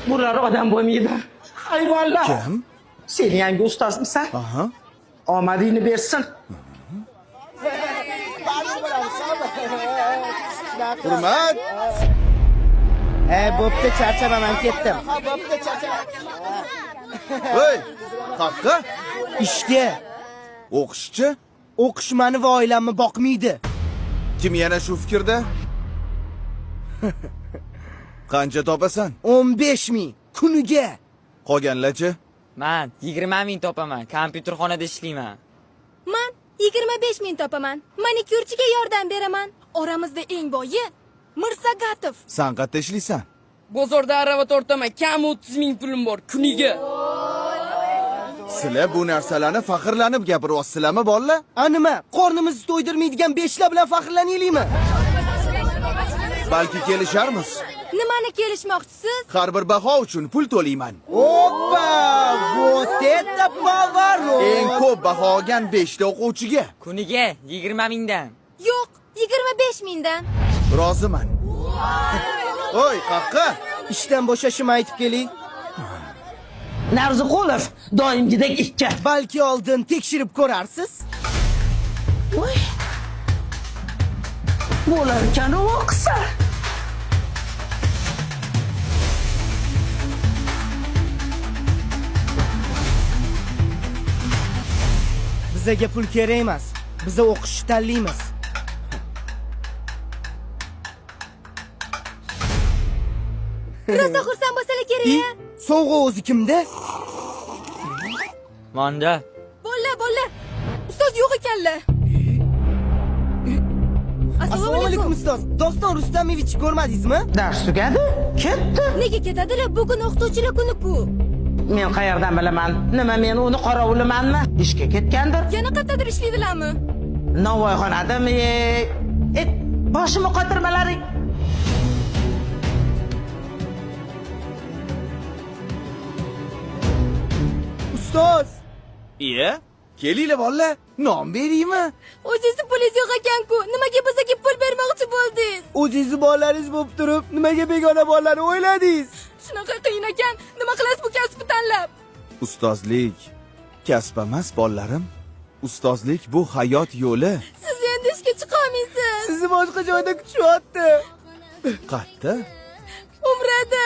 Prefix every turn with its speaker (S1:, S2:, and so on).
S1: Bular odam bo'lmaydi. Hayvonlar.
S2: Kim?
S1: Sen yangi ustozmisan?
S2: Aha.
S1: Omadingni bersin.
S2: Hurmat.
S3: Bo'pti, charchaman, ketdim.
S2: Voy, qaqqa?
S3: Ishga.
S2: O'qishchi?
S3: O'qish meni va oilamni boqmaydi.
S2: Kim yana shu fikrda? Qancha topasan?
S3: 15 ming kuniga.
S2: Qolganlarchi?
S4: Men 20 ming topaman. Kompyuterxonada ishlayman.
S5: Men 25 ming topaman. Manikyurchiga yordam beraman. Oramizda eng boyi Mirsagatov.
S2: Sen qayerda ishlaysan?
S6: Bozorda arava tortaman. Kam 30 ming pulim bor kuniga.
S2: Sizlar bu narsalarni faxrlanib gapiryapsizlarmi, bolalar?
S3: Nima? Qornimizni to'ydirmaydigan 5 lar bilan faxrlanaylikmi?
S2: Balki kelisharmiz.
S5: Nimani kelishmoqchisiz?
S2: Har bir baho uchun pul to'layman.
S3: Oppa! Вот это поворот!
S2: Eng ko'p baho olgan 5 ta o'quvchiga
S4: Kuniga 20 mingdan.
S5: Yo'q, 25 mingdan.
S2: roziman. Voy, qaqqa?
S3: Ishdan bo'shashimni aytib keling.
S1: Narziqulov doimgidek ikki.
S3: Balki oldin tekshirib ko'rarsiz.
S1: Voy. Bo'lar ekan o'qisa.
S3: Bizga pul kerak emas. Biz o'qishni tanlaymiz.
S5: Rosa xursand bo'lsalar kerak.
S3: Sovg'a o'zi kimda?
S4: Manda.
S5: Bo'lla. Ustoz yo'q ekanlar.
S3: Assalomu alaykum ustoz. Doston Rustamovich ko'rmadingizmi?
S1: Dars tugadi, ketdi.
S5: Nega ketadilar? Bugun o'qituvchilar kuni-ku.
S1: Men qayerdan bilaman? Nima men uni qorovulimanmi? Ishga ketgandir.
S5: Yana qayerdadir ishlaydilarmi?
S1: Navoiyxonadami? Boshimni qotirmalaring.
S3: Ustoz,
S2: Iya? Kelinglar bolalar, non beraymi?
S5: O'zingizni pulingiz yo'q ekan-ku. Nimaga bizga pul bermoqchi bo'ldingiz?
S3: o'zingizni bolalaringiz bo'lib turib, nimaga begona bolalarni o'yladingiz?
S5: Shunaqa qiyin ekan. Nima qilasiz bu kasbni tanlab?
S2: Ustozlik kasb emas, bolalarim. Ustozlik bu hayot yo'li.
S5: Siz endi ishga chiqa olmaysiz.
S3: Sizni boshqa joyda kutishyapti.
S2: Qayerda?
S5: Umrada.